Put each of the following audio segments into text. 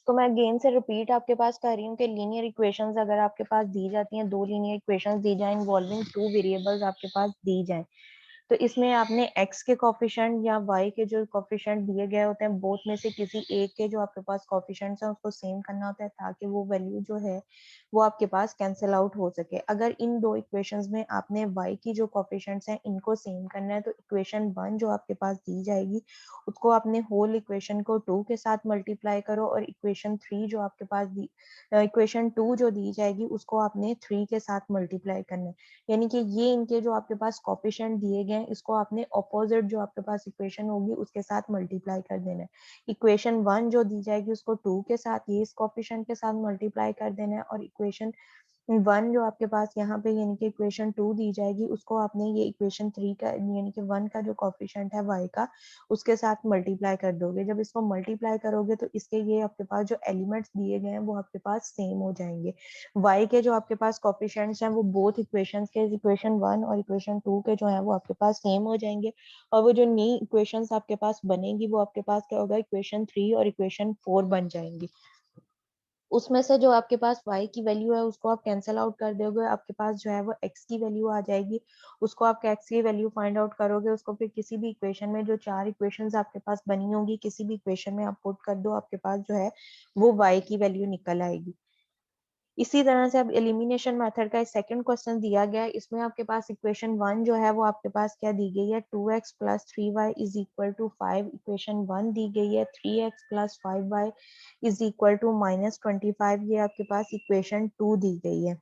तो मैं अगेन से रिपीट आपके पास कर रही हूँ कि लीनियर इक्वेशंस अगर आपके पास दी जाती हैं, दो लीनियर इक्वेशंस दी जाए इन्वॉल्विंग टू वेरिएबल्स आपके पास दी जाए, तो इसमें आपने x के कॉफिशेंट या y के जो कॉफिशेंट दिए गए होते हैं, बोथ में से किसी एक के जो आपके पास कॉफिशेंट्स हैं उसको सेम करना होता है ताकि वो वैल्यू जो है वो आपके पास कैंसिल आउट हो सके। अगर इन दो इक्वेशंस में आपने y की जो कॉफिशेंट्स हैं इनको सेम करना है, तो इक्वेशन 1 जो आपके पास दी जाएगी उसको आपने होल इक्वेशन को 2 के साथ मल्टीप्लाई करो, और इक्वेशन 3 जो आपके पास दी इक्वेशन 2 जो दी जाएगी उसको आपने 3 के साथ मल्टीप्लाई करना है। यानी कि ये इनके जो आपके पास कॉफिशेंट दिए गए हैं इसको आपने ऑपोजिट जो आपके पास इक्वेशन होगी उसके साथ मल्टीप्लाई कर देना है। इक्वेशन 1 जो दी जाएगी उसको 2 के साथ, ये इस कॉफिशेंट के साथ मल्टीप्लाई कर देना है, और इक्वेशन 1 जो आपके पास यहाँ पे यानी कि इक्वेशन 2 दी जाएगी उसको आपने ये इक्वेशन 3 का यानी कि 1 का जो कॉफिशेंट है y का उसके साथ मल्टीप्लाई कर दोगे। जब इसको मल्टीप्लाई करोगे तो इसके ये आपके पास जो एलिमेंट्स दिए गए हैं वो आपके पास सेम हो जाएंगे। y के जो आपके पास कॉफिशेंट्स हैं वो बोथ इक्वेशंस के इक्वेशन 1 और इक्वेशन 2 के जो है वो आपके पास सेम हो जाएंगे, और वो जो नई इक्वेशंस आपके पास बनेगी वो आपके पास क्या होगा, इक्वेशन 3 और इक्वेशन 4 बन जाएंगी। उसमें से जो आपके पास y की वैल्यू है उसको आप कैंसिल आउट कर दोगे, आपके पास जो है वो x की वैल्यू आ जाएगी। उसको आप x की वैल्यू फाइंड आउट करोगे, उसको फिर किसी भी इक्वेशन में जो चार इक्वेशंस आपके पास बनी होंगी किसी भी इक्वेशन में आप पुट कर दो, आपके पास जो है वो y की वैल्यू निकल आएगी। इसी तरह से अब एलिमिनेशन मेथड का सेकंड क्वेश्चन दिया गया है, इसमें आपके पास इक्वेशन 1 जो है वो आपके पास क्या दी गई है, 2x plus 3y is equal to 5। Equation 1 दी गई है 3x plus 5y is equal to -25। ये आपके पास इक्वेशन 2 दी गई है।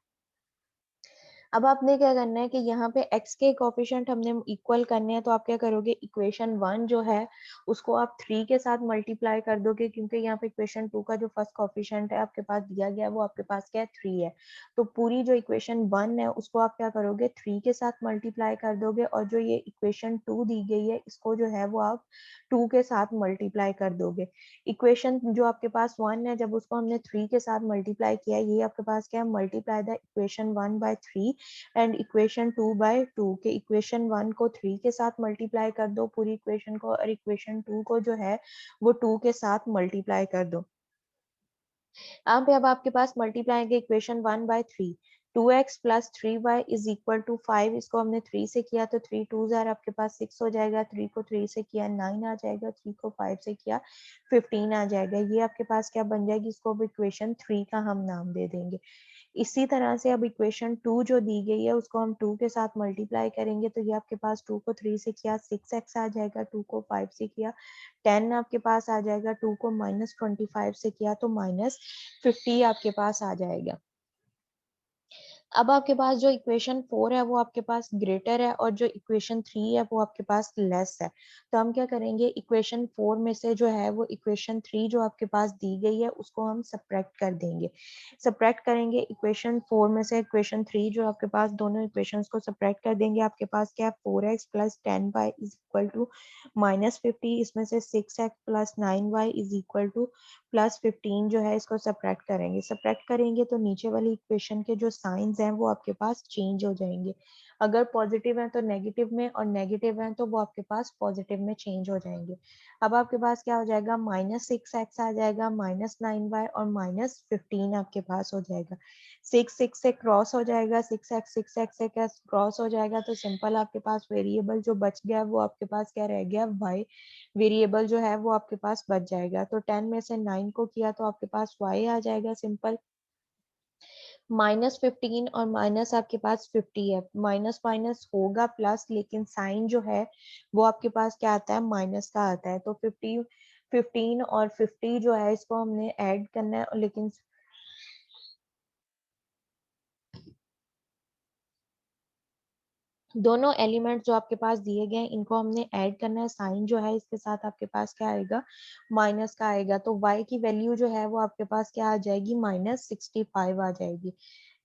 अब आपने क्या करना है कि यहाँ पे x के कोफिशिएंट हमने इक्वल करने हैं, तो आप क्या करोगे, इक्वेशन 1 जो है उसको आप 3 के साथ मल्टीप्लाई कर दोगे, क्योंकि यहाँ पे इक्वेशन 2 का जो फर्स्ट कोफिशिएंट है आपके पास दिया गया है वो आपके पास क्या है, 3 है। तो पूरी जो इक्वेशन 1 है उसको आप क्या करोगे, 3 के साथ मल्टीप्लाई कर दोगे, और जो ये इक्वेशन 2 दी गई है इसको जो है वो आप 2 के साथ मल्टीप्लाई कर दोगे। इक्वेशन जो आपके पास 1 है जब उसको हमने 3 के साथ मल्टीप्लाई किया, ये आपके पास क्या है, multiply the equation 1 by 3 and equation 2 by 2 के इक्वेशन 1 को 3 के साथ मल्टीप्लाई कर दो पूरी इक्वेशन को, और इक्वेशन 2 को जो है वो 2 के साथ मल्टीप्लाई कर दो। यहाँ पे अब आपके पास मल्टीप्लाई के equation 1 by 3, 2x plus 3y is equal to 5। इसको हमने 3 से किया तो 3 2 जार आपके पास 6 हो जाएगा, 3 को 3 से किया 9 आ जाएगा, 3 को 5 से किया 15 आ जाएगा। ये आपके पास क्या बन जाएगी, इसको अब इक्वेशन 3 का हम नाम दे देंगे। इसी तरह से अब इक्वेशन 2 जो दी गई है उसको हम 2 के साथ मल्टीप्लाई करेंगे, तो ये आपके पास 2 को 3 से किया 6x आ जाएगा, 2 को 5 से किया 10 आपके पास आ जाएगा, 2 को -25 से किया तो -50 आपके पास आ जाएगा। अब आपके पास जो इक्वेशन 4 है वो आपके पास ग्रेटर है, और जो इक्वेशन 3 है वो आपके पास लेस है। तो हम क्या करेंगे, इक्वेशन 4 में से जो है वो इक्वेशन 3 जो आपके पास दी गई है उसको हम सब्ट्रैक्ट कर देंगे। सब्ट्रैक्ट करेंगे इक्वेशन 4 में से इक्वेशन 3 जो आपके पास, दोनों इक्वेशंस को सब्ट्रैक्ट कर देंगे। आपके पास क्या है, 4x plus 10y is equal to -50। इसमें से 6x plus 9y is equal to +15 जो है इसको सब्ट्रैक्ट करेंगे। सब्ट्रैक्ट करेंगे तो नीचे वाली इक्वेशन के जो साइंस हैं वो आपके पास चेंज हो जाएंगे। अगर पॉजिटिव है तो नेगेटिव में, और नेगेटिव है तो वो आपके पास पॉजिटिव में चेंज हो जाएंगे। अब आपके पास क्या हो जाएगा, -6x आ जाएगा, -9y और -15 आपके पास हो जाएगा। 6 से क्रॉस हो जाएगा, 6x से क्रॉस हो जाएगा, तो सिंपल आपके पास वेरिएबल जो बच गया वो आपके पास क्या रह गया, y वेरिएबल जो है वो आपके पास बच जाएगा। तो 10 में से 9 को किया तो आपके पास y आ जाएगा सिंपल। -15 और माइनस आपके पास 50 है, माइनस माइनस होगा प्लस, लेकिन साइन जो है वो आपके पास क्या आता है, माइनस का आता है। तो 15 और 50 जो है इसको हमने ऐड करना है, लेकिन दोनों एलिमेंट जो आपके पास दिए गए हैं इनको हमने ऐड करना है। साइन जो है इसके साथ आपके पास क्या आएगा, माइनस का आएगा। तो y की वैल्यू जो है वो आपके पास क्या आ जाएगी, -65 आ जाएगी।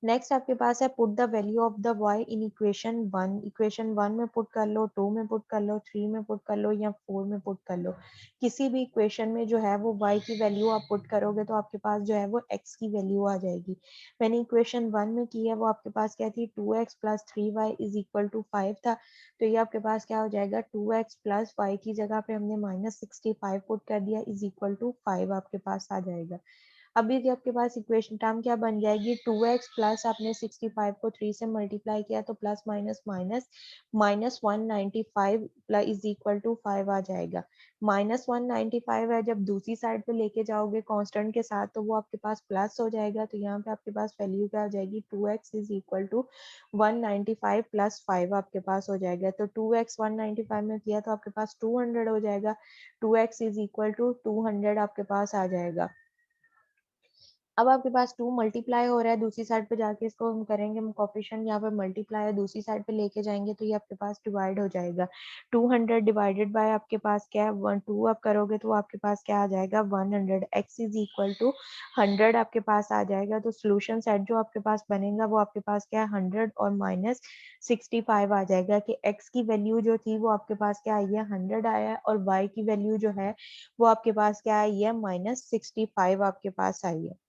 नेक्स्ट आपके पास है, put the value of the y in equation 1। Equation 1 में पुट कर लो, 2 में पुट कर लो, 3 में पुट कर लो, या 4 में पुट कर लो। किसी भी इक्वेशन में जो है वो y की वैल्यू आप पुट करोगे तो आपके पास जो है वो x की वैल्यू आ जाएगी। मैंने इक्वेशन 1 में की है वो आपके पास क्या थी, 2x plus 3y is equal to 5 था। तो ये आपके पास क्या हो जाएगा, 2x प्लस y की जगह पे हमने -65 पुट कर दिया, इज इक्वल टू 5 आपके पास आ जाएगा। अभी जो आपके पास इक्वेशन टर्म क्या बन जाएगी, 2x प्लस आपने 65 को 3 से मल्टीप्लाई किया तो plus minus minus minus 195 plus is equal to 5 आ जाएगा। माइनस 195 है, जब दूसरी साइड पे लेके जाओगे कांस्टेंट के साथ तो वो आपके पास प्लस हो जाएगा, तो यहाँ पे आपके पास वैल्यू क्या हो जाएगी, 2x is equal to 195 plus 5 आपके पास हो जाएगा। तो 2x 195 में किया तो आपके पास 200 हो जाएगा, 2x इज इक्वल टू 200 आपके पास आ जाएगा। अब आपके पास 2 मल्टीप्लाई हो रहा है, दूसरी साइड पे जाके इसको हम करेंगे, हम कोफिशिएंट यहाँ पे मल्टीप्लाई है, दूसरी साइड पे लेके जाएंगे तो ये आपके पास डिवाइड हो जाएगा। 200 डिवाइडेड बाय आपके पास क्या है, 1 2 आप करोगे तो आपके पास क्या आ जाएगा, 100। x इज इक्वल टू 100 आपके पास आ जाएगा। तो सोल्यूशन सेट जो आपके पास बनेगा वो आपके पास क्या है, 100 और माइनस 65 आ जाएगा कि x की वैल्यू जो थी वो आपके पास क्या आई है, 100 आया है, और y की वैल्यू जो है वो आपके पास क्या आई है, माइनस 65 आपके पास आई है।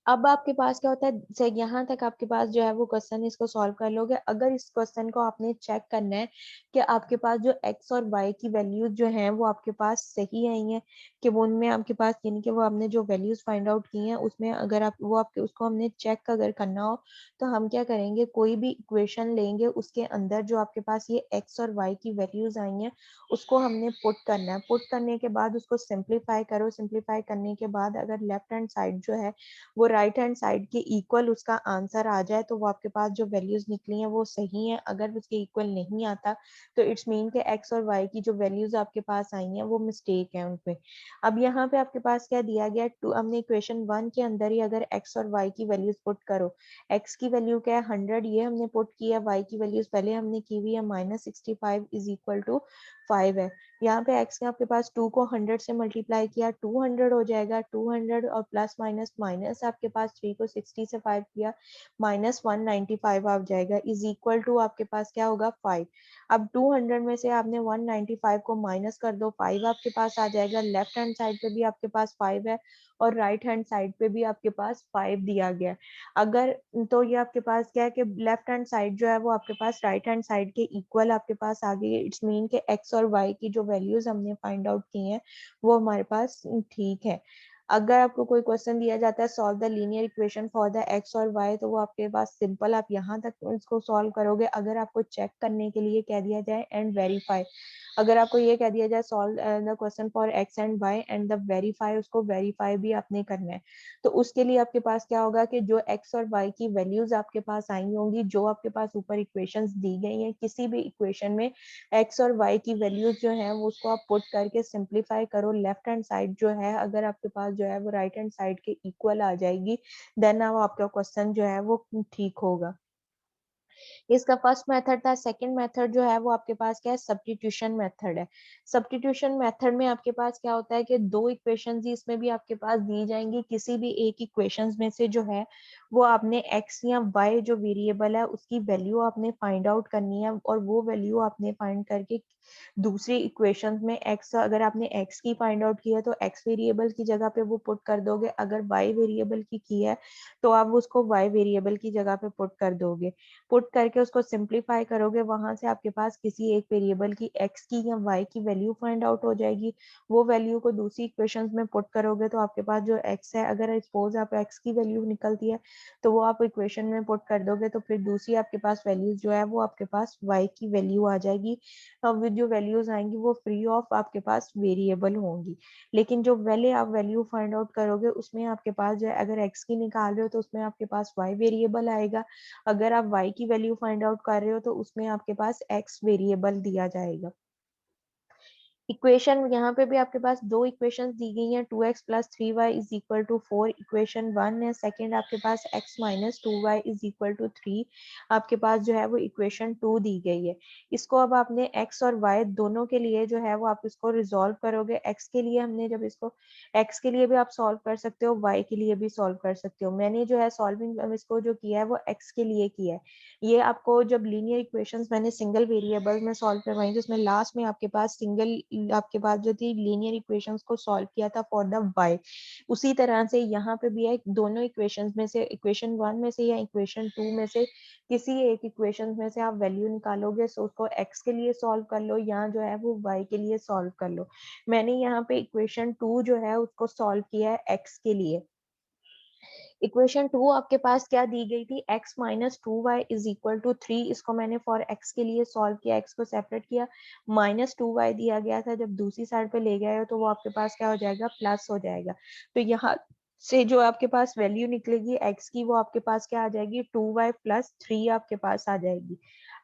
अब आपके पास क्या होता है, से यहाँ तक आपके पास जो है वो क्वेश्चन, इसको सॉल्व कर लोगे। अगर इस क्वेश्चन को आपने चेक करना है कि आपके पास जो x और y की वैल्यूज जो हैं वो आपके पास सही आई हैं, कि वो उनमें आपके पास यानी कि वो आपने जो वैल्यूज फाइंड आउट की हैं उसमें अगर आप वो आपके उसको हमने चेक अगर करना हो तो हम क्या करेंगे, कोई भी इक्वेशन लेंगे उसके अंदर जो आपके पास ये x और y की वैल्यूज आई हैं उसको हमने पुट करना है। पुट करने के बाद उसको सिंप्लीफाई करो, सिंप्लीफाई करने के बाद अगर लेफ्ट हैंड साइड जो है वो राइट हैंड साइड के इक्वल उसका आंसर आ जाए तो वो आपके पास जो वैल्यूज निकली हैं वो सही है। अगर उसके इक्वल नहीं आता तो इट्स मीन के एक्स और वाई की जो वैल्यूज आपके पास आई हैं वो मिस्टेक है उनपे। अब यहाँ पे आपके पास क्या दिया गया, टू हमने इक्वेशन 1 के अंदर ही अगर एक्स और वाई की वैल्यूज पुट करो, एक्स की वैल्यू क्या है 100, ये हमने पुट किया, वाई की वैल्यूज पहले हमने की हुई है -65 इज इक्वल टू 5 है। यहाँ पे x ने आपके पास 2 को 100 से मल्टीप्लाई किया, 200 हो जाएगा, 200 और प्लस माइनस माइनस आपके पास 3 को 60 से 5 किया, माइनस 195 आ जाएगा, इज इक्वल टू आपके पास क्या होगा 5। अब 200 में से आपने 195 को माइनस कर दो, 5 आपके पास आ जाएगा। लेफ्ट हैंड साइड पे भी आपके पास 5 है और राइट हैंड साइड पे भी आपके पास 5 दिया गया है। अगर तो ये आपके पास क्या है कि लेफ्ट हैंड साइड जो है वो आपके पास राइट हैंड साइड के इक्वल आपके पास आ गई है। इट्स मीन के एक्स और वाई की जो वैल्यूज हमने फाइंड आउट की हैं वो हमारे पास ठीक है। अगर आपको कोई क्वेश्चन दिया जाता है solve the linear equation for the x और वाई, तो वो आपके पास सिंपल, आप यहाँ तक इसको सॉल्व करोगे। अगर आपको चेक करने के लिए कह दिया जाए एंड वेरीफाई, अगर आपको ये कह दिया जाए solve the question for x and y and the verify, उसको वेरीफाई भी आपने करना है। तो उसके लिए आपके पास क्या होगा कि जो एक्स और वाई की वैल्यूज आपके पास आई होंगी, जो आपके पास ऊपर इक्वेशंस दी गई हैं, किसी भी इक्वेशन में एक्स और वाई की वैल्यूज जो है वो उसको आप पुट करके सिंप्लीफाई करो। लेफ्ट हैंड साइड जो है अगर आपके पास जो है वो राइट हैंड साइड के इक्वल आ जाएगी, देन अब आपका क्वेश्चन जो है वो ठीक होगा। इसका फर्स्ट मेथड था। सेकंड मेथड जो है वो आपके पास क्या है, सब्स्टिट्यूशन मेथड है। सब्स्टिट्यूशन मेथड में आपके पास क्या होता है कि दो इक्वेशंस ही इसमें भी आपके पास दी जाएंगी, किसी भी एक इक्वेशंस में से जो है वो आपने x या y जो वेरिएबल है उसकी वैल्यू आपने फाइंड आउट करनी है, और वो वैल्यू आपने फाइंड करके दूसरी इक्वेशंस में x, अगर आपने x की फाइंड आउट की है तो x वेरिएबल की जगह पे वो पुट कर दोगे, अगर y वेरिएबल की है तो आप उसको y वेरिएबल की जगह पे पुट कर दोगे। पुट करके उसको सिंप्लीफाई करोगे, वहां से आपके पास किसी एक वेरिएबल की x की या y की वैल्यू फाइंड आउट हो जाएगी। वो वैल्यू को दूसरी इक्वेशंस में पुट करोगे तो आपके पास जो x है, अगर सपोज आप x की वैल्यू निकलती है तो वो आप इक्वेशन में पुट कर दोगे, तो फिर दूसरी आपके पास वैल्यूज जो है वो आपके पास y की वैल्यू आ जाएगी। अब जो वैल्यूज आएंगी वो फ्री ऑफ आपके पास वेरिएबल होंगी। लेकिन जो पहले आप वैल्यू फाइंड आउट करोगे उसमें आपके पास जो है, अगर x की निकाल रहे हो तो उसमें आपके पास y वेरिएबल आएगा, अगर आप y की वैल्यू फाइंड आउट कर रहे हो तो उसमें आपके पास x वेरिएबल दिया जाएगा। इक्वेशन यहाँ पे भी आपके पास दो इक्वेशन दी गई हैं, 2x plus 3y is equal to 4, equation 1 है। सेकंड आपके पास x minus 2y is equal to 3 आपके पास जो है वो इक्वेशन 2 दी गई है। इसको अब आपने x और y दोनों के लिए जो है वो आप इसको रिजोल्व करोगे। x के लिए हमने जब इसको, x के लिए भी आप सॉल्व कर सकते हो, y के लिए भी सॉल्व कर सकते हो। मैंने जो है सॉल्विंग इसको जो किया है वो x के लिए किया है। ये आपको जब लीनियर इक्वेशंस मैंने सिंगल वेरिएबल में सॉल्व करवाई तो उसमें लास्ट में आपके पास सिंगल आपके पास जो थी लीनियर इक्वेशंस को सॉल्व किया था फॉर द y, उसी तरह से यहाँ पे भी है, दोनों इक्वेशंस में से इक्वेशन 1 में से या इक्वेशन 2 में से किसी एक इक्वेशन में से आप वैल्यू निकालोगे, सो उसको x के लिए सॉल्व कर लो या जो है वो y के लिए सॉल्व कर लो। मैंने यहाँ पे इक्वेशन 2 जो है उसको सॉल्व किया है x के लिए। इक्वेशन 2 आपके पास क्या दी गई थी, x minus 2y is equal to 3, इसको मैंने फॉर x के लिए सॉल्व किया, x को सेपरेट किया, माइनस 2y दिया गया था, जब दूसरी साइड पे ले गए हो तो वो आपके पास क्या हो जाएगा, प्लस हो जाएगा। तो यहाँ से जो आपके पास वैल्यू निकलेगी x की, वो आपके पास क्या आ जाएगी, 2y प्लस 3 आपके पास आ जाएगी।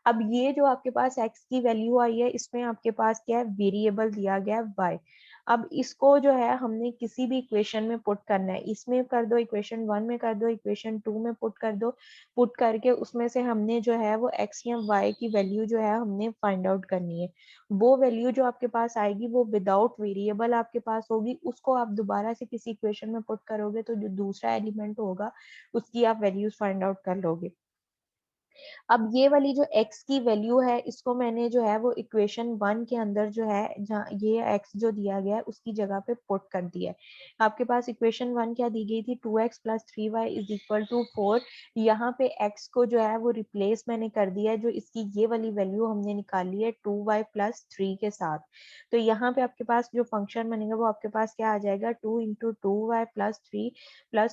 अब ये जो आपके पास x की वैल्यू आई है, इसमें आपके पास क्या है, वेरिएबल दिया गया है y। अब इसको जो है हमने किसी भी इक्वेशन में पुट करना है, इसमें कर दो, इक्वेशन 1 में कर दो, इक्वेशन 2 में पुट कर दो, पुट करके उसमें से हमने जो है वो x या y की वैल्यू जो है हमने फाइंड आउट करनी है। वो वैल्यू जो आपके पास आएगी वो विदाउट वेरिएबल आपके पास होगी, उसको आप दोबारा से किसी इक्वेशन में पुट करोगे तो जो दूसरा एलिमेंट होगा उसकी आप वैल्यूज फाइंड आउट कर लोगे। अब ये वाली जो x की वैल्यू है, इसको मैंने जो है वो इक्वेशन 1 के अंदर जो है, जहाँ ये x जो दिया गया है उसकी जगह पे पुट कर दिया है। आपके पास इक्वेशन 1 क्या दी गई थी, 2x plus 3y is equal to 4। यहाँ पे x को जो है वो रिप्लेस मैंने कर दिया है, जो इसकी ये वाली वैल्यू हमने निकाली है 2y प्लस 3 के साथ। तो यहाँ पे आपके पास जो फंक्शन बनेगा वो आपके पास क्या आ जाएगा, 2 into 2y plus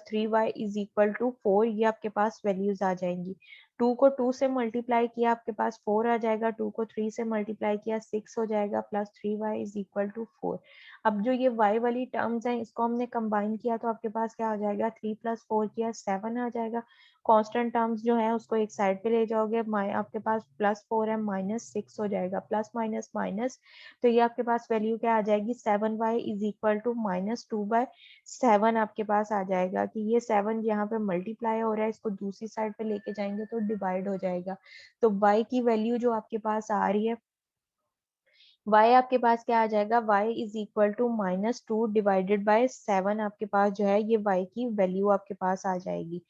3y is equal to 4, ये आपके पास वैल्यूज आ जाएंगी। 2 को 2 से मल्टीप्लाई किया, आपके पास 4 आ जाएगा, 2 को 3 से मल्टीप्लाई किया 6 हो जाएगा, plus 3y is equal to 4। अब जो ये y वाली टर्म्स हैं इसको हमने कंबाइन किया तो आपके पास क्या आ जाएगा, 3 प्लस 4 किया 7 आ जाएगा। कांस्टेंट टर्म्स जो है उसको एक साइड पे ले जाओगे, आपके पास प्लस 4 है, माइनस 6 हो जाएगा, प्लस माइनस माइनस, तो ये आपके पास वैल्यू क्या आ जाएगी, 7y is equal to minus 2/7 आपके पास आ जाएगा। कि ये 7 यहाँ पे मल्टीप्लाई हो रहा है, इसको दूसरी साइड पे लेके जाएंगे तो डिवाइड हो जाएगा। तो y की वैल्यू जो आपके पास आ रही है, y आपके पास क्या आ जाएगा, y is equal to -2 divided by 7 आपके पास जो है ये y की वैल्यू आपके पास आ जाएगी।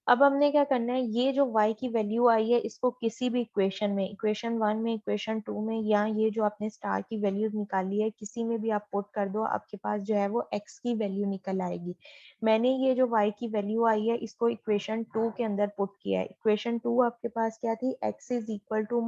अब हमने क्या करना है, ये जो y की वैल्यू आई है इसको किसी भी इक्वेशन में, इक्वेशन 1 में, इक्वेशन 2 में, या ये जो आपने स्टार की वैल्यूज निकाली है किसी में भी आप पुट कर दो, आपके पास जो है वो x की वैल्यू निकल आएगी। मैंने ये जो y की वैल्यू आई है इसको इक्वेशन 2 के अंदर पुट किया है। इक्वेशन 2 आपके पास क्या थी, x is equal to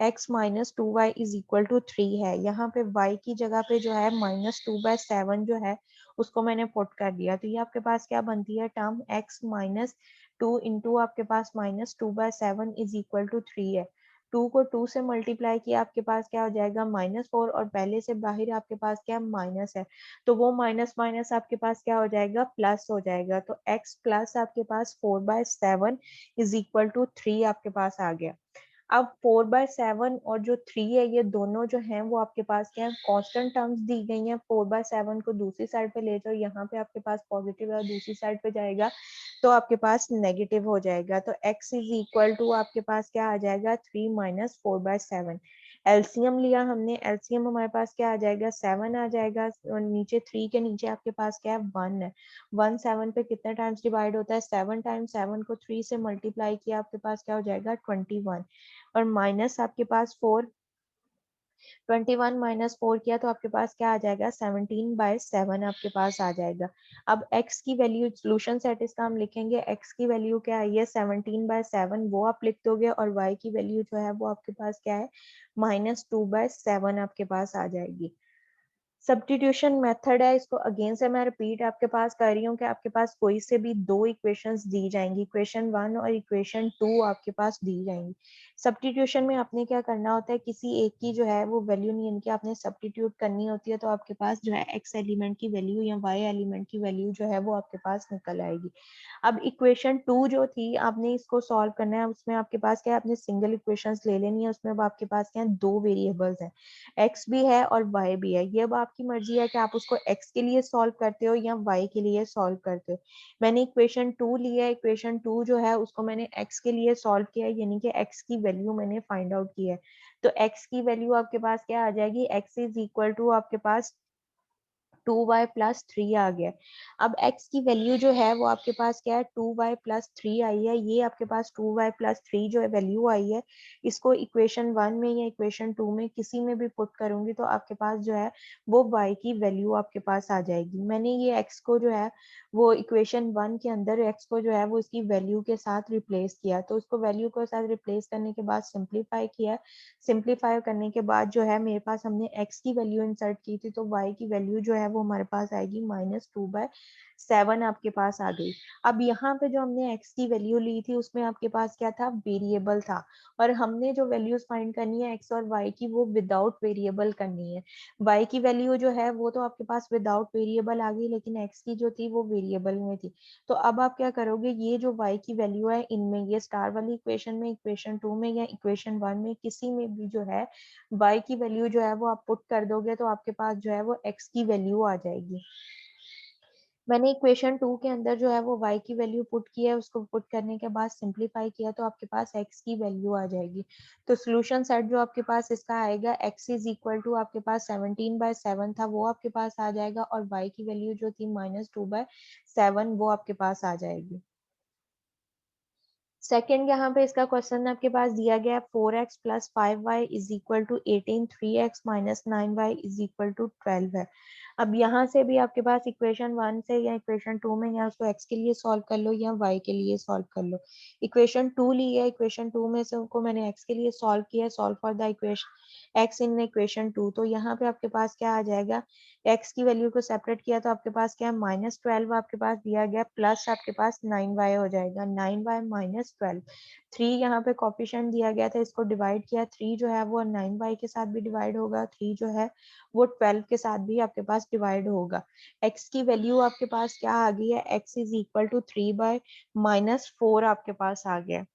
x minus 2y is equal to 3 है। यहाँ पे y की जगह पे जो है -2/7 जो है उसको मैंने पुट कर दिया, तो ये आपके पास क्या बनती है टर्म, x माइनस 2 इंटू आपके पास -2/7 इज इक्वल टू 3 है। 2 को 2 से मल्टीप्लाई किया, आपके पास क्या हो जाएगा, -4, और पहले से बाहर आपके पास क्या माइनस है, तो वो माइनस माइनस आपके पास क्या हो जाएगा, प्लस हो जाएगा। तो x प्लस आपके पास 4/7 इज इक्वल टू 3 आपके पास आ गया। अब 4/7 और जो 3 है ये दोनों जो हैं वो आपके पास क्या है, कांस्टेंट टर्म्स दी गई हैं। 4/7 को दूसरी साइड पे ले जाओ, यहाँ पे आपके पास पॉजिटिव है और दूसरी साइड पे जाएगा तो आपके पास नेगेटिव हो जाएगा। तो x इज इक्वल टू आपके पास क्या आ जाएगा, 3 माइनस 4/7। एलसीएम लिया हमने, एलसीएम हमारे पास क्या आ जाएगा, 7 आ जाएगा, और नीचे 3 के नीचे आपके पास क्या है, 1 है। 1 7 पे कितने टाइम्स डिवाइड होता है, 7 टाइम्स। 7 को 3 से मल्टीप्लाई किया, आपके पास क्या हो जाएगा, 21, और माइनस आपके पास 4, 21 माइनस 4 किया तो आपके पास क्या आ जाएगा, 17/7 आपके पास आ जाएगा। अब x की वैल्यू, सोल्यूशन सेट इसका हम लिखेंगे, x की वैल्यू क्या आई है, 17/7, वो आप लिख दोगे, और y की वैल्यू जो है वो आपके पास क्या है, -2/7 आपके पास आ जाएगी। सब्स्टिट्यूशन मेथड है, इसको अगेन से मैं रिपीट आपके पास कर रही हूँ कि आपके पास कोई से भी दो इक्वेशंस दी जाएंगी, इक्वेशन 1 और इक्वेशन 2 आपके पास दी जाएंगी। सब्स्टिट्यूशन में आपने क्या करना होता है, किसी एक की जो है वो वैल्यू नहीं, इनकी आपने सब्स्टिट्यूट करनी होती है, तो आपके पास जो है x एलिमेंट की वैल्यू या y एलिमेंट की वैल्यू जो है वो आपके पास निकल आएगी। अब इक्वेशन 2 जो थी आपने इसको सॉल्व करना है, उसमें आपके पास क्या है, आपने सिंगल इक्वेशंस ले लेनी है, उसमें अब आपके पास क्या है, दो वेरिएबल्स हैं, x भी है और y भी है। ये अब आपकी मर्जी है कि आप उसको x के लिए सॉल्व करते हो या y के लिए सॉल्व करते हो। मैंने इक्वेशन 2 लिया है, इक्वेशन 2 जो है उसको मैंने x के लिए सॉल्व किया है, यानी कि x की वैल्यू मैंने फाइंड आउट की है। तो x की वैल्यू आपके पास क्या आ जाएगी, x इज इक्वल टू आपके पास 2y+3 आ गया। अब x की वैल्यू जो है वो आपके पास क्या है, 2y+3 आई है। ये आपके पास 2y+3 जो है वैल्यू आई है, इसको इक्वेशन 1 में या इक्वेशन 2 में किसी में भी पुट करूंगी तो आपके पास जो है वो y की वैल्यू आपके पास आ जाएगी। मैंने ये x को जो है वो इक्वेशन 1 के अंदर x को जो है वो इसकी वैल्यू के साथ रिप्लेस किया, तो उसको वैल्यू के साथ रिप्लेस करने के बाद सिंप्लीफाई किया। सिंप्लीफाई करने के बाद जो है मेरे पास हमने x की वैल्यू इंसर्ट की थी, तो y की वैल्यू जो है वो हमारे पास आएगी -2/7 आपके पास आ गई। अब यहाँ पे जो हमने x की वैल्यू ली थी उसमें आपके पास क्या था, वेरिएबल था, और हमने जो वैल्यूज फाइंड करनी है x और y की वो विदाउट वेरिएबल करनी है। y की वैल्यू जो है वो तो आपके पास विदाउट वेरिएबल आ गई, लेकिन x की जो थी वो वेरिएबल में थी। तो अब आप क्या करोगे, ये जो y की वैल्यू है इनमें, ये स्टार वाली इक्वेशन में, इक्वेशन 2 में या इक्वेशन 1 में किसी में भी जो है y की वैल्यू जो है वो आप पुट कर दोगे तो आपके पास जो है वो x की वैल्यू आ जाएगी। मैंने इक्वेशन 2 के अंदर जो है वो y की वैल्यू पुट की है, उसको पुट करने के बाद सिंप्लीफाई किया तो आपके पास x की वैल्यू आ जाएगी। तो सोल्यूशन सेट जो आपके पास इसका आएगा, x इज इक्वल टू आपके पास 17/7 था वो आपके पास आ जाएगा, और y की वैल्यू जो थी -2/7 वो आपके पास आ जाएगी। सेकेंड यहाँ पे इसका क्वेश्चन आपके पास दिया गया है, 4x + 5y is equal to 18, 3x - 9y is equal to 12 है। अब यहाँ से भी आपके पास इक्वेशन 1 से या इक्वेशन 2 में या उसको x के लिए सॉल्व कर लो या y के लिए सॉल्व कर लो। इक्वेशन 2 ली है, इक्वेशन 2 में से उनको मैंने x के लिए सॉल्व किया है, solve for the equation x in equation 2। तो यहाँ पे आपके पास क्या आ जाएगा, x की वैल्यू को सेपरेट किया तो आपके पास क्या है, -12 आपके पास दिया गया, प्लस आपके पास 9y हो जाएगा, 9y - 12। 3 यहाँ पे कोफिशिएंट दिया गया था, इसको डिवाइड किया, 3 जो है वो 9y के साथ भी डिवाइड होगा, 3 जो है वो 12 के साथ भी आपके पास डिवाइड होगा। x की वैल्यू आपके पास क्या आ गई है, x इज इक्वल टू 3/-4 आपके पास आ गया।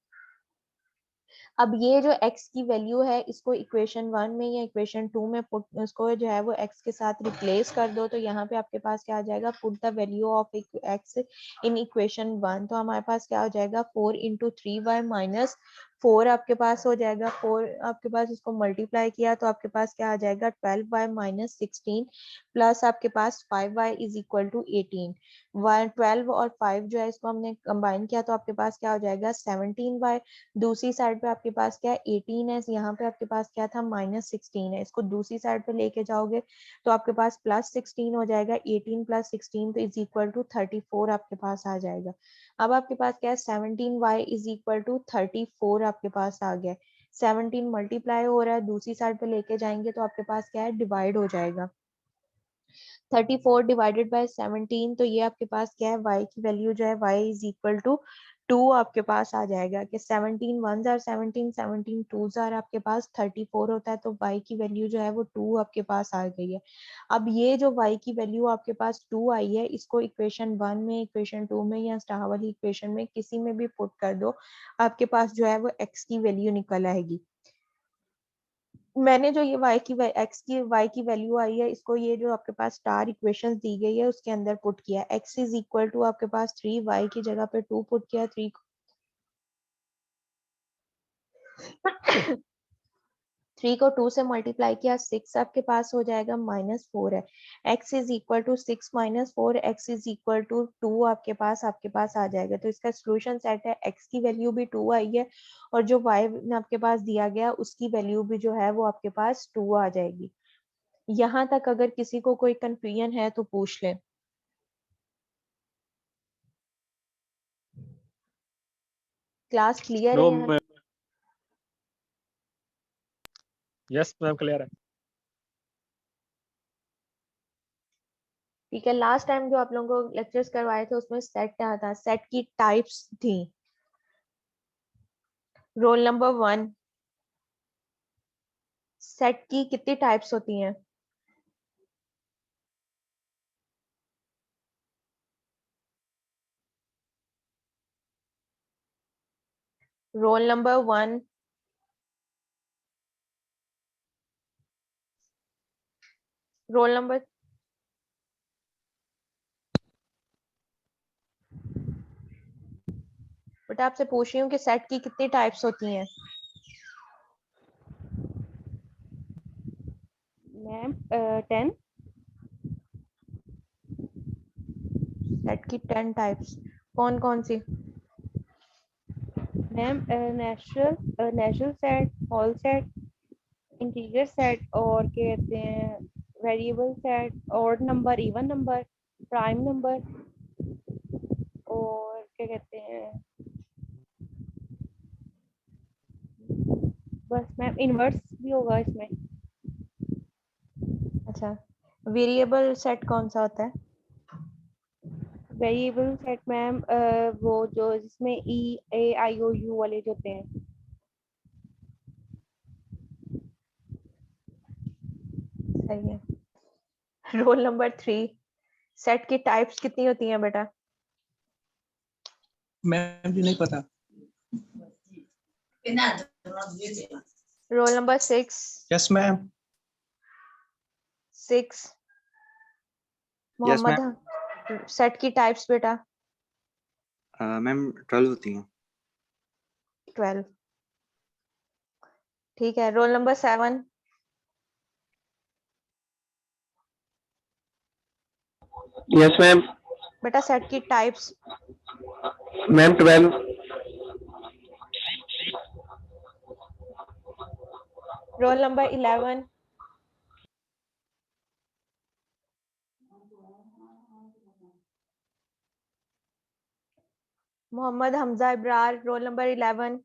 अब ये जो x की वैल्यू है इसको इक्वेशन 1 में या इक्वेशन 2 में पुट, उसको जो है वो x के साथ रिप्लेस कर दो, तो यहाँ पे आपके पास क्या आ जाएगा, put the value of x in equation 1। तो हमारे पास क्या हो जाएगा, 4 × 3y - 4 आपके पास हो जाएगा। 4 आपके पास इसको मल्टीप्लाई किया तो आपके पास क्या आ जाएगा, 12y - 16 प्लस आपके पास 5y इज इक्वल टू 18। 12 और 5 जो है इसको हमने कंबाइन किया तो आपके पास क्या हो जाएगा, 17y। दूसरी साइड पे आपके पास क्या है, 18 है, यहाँ पे आपके पास क्या था, -16 है। इसको दूसरी साइड पे लेके जाओगे तो आपके पास +16 हो जाएगा, 18 + 16 तो इज इक्वल टू 34 आपके पास आ जाएगा। अब आपके पास क्या है, 17y इज इक्वल टू 34 आपके पास आ गया। 17 मल्टीप्लाई हो रहा है, दूसरी साइड पे लेके जाएंगे तो आपके पास क्या है, डिवाइड हो जाएगा। 34 डिवाइडेड बाय 17, तो ये आपके पास क्या है, y की वैल्यू जो है y इज इक्वल टू 2 आपके पास आ जाएगा कि 17 1s are 17, 17 2s are आपके पास 34 होता है, तो y की वैल्यू जो है वो 2 आपके पास आ गई है। अब ये जो y की वैल्यू आपके पास 2 आई है, इसको इक्वेशन 1 में, इक्वेशन 2 में या स्टार वाली इक्वेशन में किसी में भी पुट कर दो, आपके पास जो है वो x की वैल्यू निकल आएगी। मैंने जो ये y की वैल्यू आई है, इसको ये जो आपके पास स्टार इक्वेशंस दी गई है उसके अंदर पुट किया। x इज इक्वल टू आपके पास 3, y की जगह पे 2 पुट किया, 3 को 2 से मल्टीप्लाई किया, 6 आपके पास हो जाएगा, -4 है। x is equal to 6 - 4, x is equal to 2 आपके पास आ जाएगा। तो इसका सोल्यूशन सेट है, x की वैल्यू भी 2 आई है और जो y ने आपके पास दिया गया उसकी वैल्यू भी जो है वो आपके पास 2 आ जाएगी। यहाँ तक अगर किसी को कोई कंफ्यूजन है तो पूछ लें। क्लास क्लियर है नो यहाँ? यस मैम क्लियर है। ठीक है, लास्ट टाइम जो आप लोगों को लेक्चर्स करवाए थे उसमें सेट क्या था, सेट की टाइप्स थी। रोल नंबर 1, सेट की कितनी टाइप्स होती हैं? Roll number 1, roll number, but आपसे पूछ रही हूँ कि सेट की कितनी टाइप्स होती हैं? मैम 10। सेट की 10 टाइप्स कौन कौन सी? Ma'am natural set, whole set, integer set और क्या कहते हैं variable set, odd number, even number, prime number और क्या कहते हैं बस मैम इनवर्स भी होगा इसमें। अच्छा, वेरिएबल सेट कौन सा होता है? वेरिएबल सेट मैम वो जो जिसमें ई ए आई ओ यू वाले जो होते हैं। सही है। रोल नंबर 3, सेट की टाइप्स कितनी होती हैं बेटा? मैम जी नहीं पता। Roll number 6। Yes ma'am. 6 yes Mohammad, set की टाइप्स बेटा? मैम 12 होती हैं। 12, ठीक है। Roll number 7। Yes ma'am. बेटा सेट की types? Ma'am 12। Roll number 11। Mohammad Hamza Ibrar, roll number 11।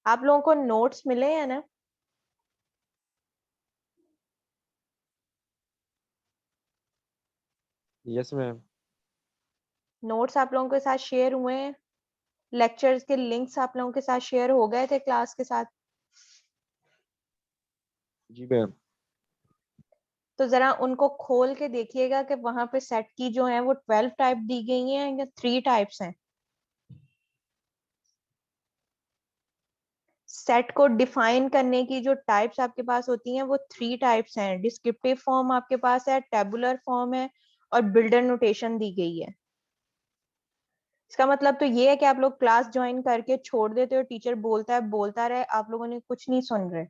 आप लोगों को नोट्स मिले हैं ना? Yes ma'am. नोट्स आप लोगों के साथ शेयर हुए हैं? लेक्चर्स के लिंक्स आप लोगों के साथ शेयर हो गए थे क्लास के साथ? जी मैम। तो जरा उनको खोल के देखिएगा कि वहां पे सेट की जो है वो 12 टाइप दी गई हैं या 3 टाइप्स हैं। सेट को डिफाइन करने की जो टाइप्स आपके पास होती हैं वो 3 टाइप्स हैं। डिस्क्रिप्टिव फॉर्म आपके पास है, टेबुलर फॉर्म है और बिल्डर नोटेशन दी गई है। इसका मतलब तो ये है कि आप लोग क्लास ज्वाइन करके छोड़ देते हो, टीचर बोलता है बोलता रहे, आप लोगों ने कुछ नहीं सुन रहे।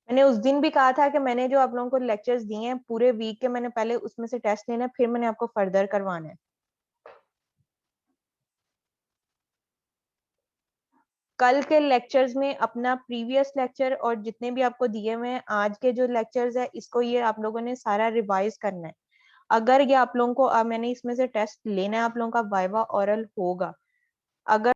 मैंने उस दिन भी कहा था कि मैंने जो आप लोगों को लेक्चर्स दिए हैं पूरे वीक के, मैंने पहले उसमें से टेस्ट लेना है, फिर मैंने आपको फर्दर करवाना है। कल के लेक्चर्स में अपना प्रीवियस लेक्चर और जितने भी आपको दिए हुए हैं आज के जो लेक्चर्स है इसको ये आप लोगों ने सारा रिवाइज करना है। अगर ये आप लोगों को मैंने इसमें से टेस्ट लेना है, आप लोगों का वाइवा ओरल होगा, अगर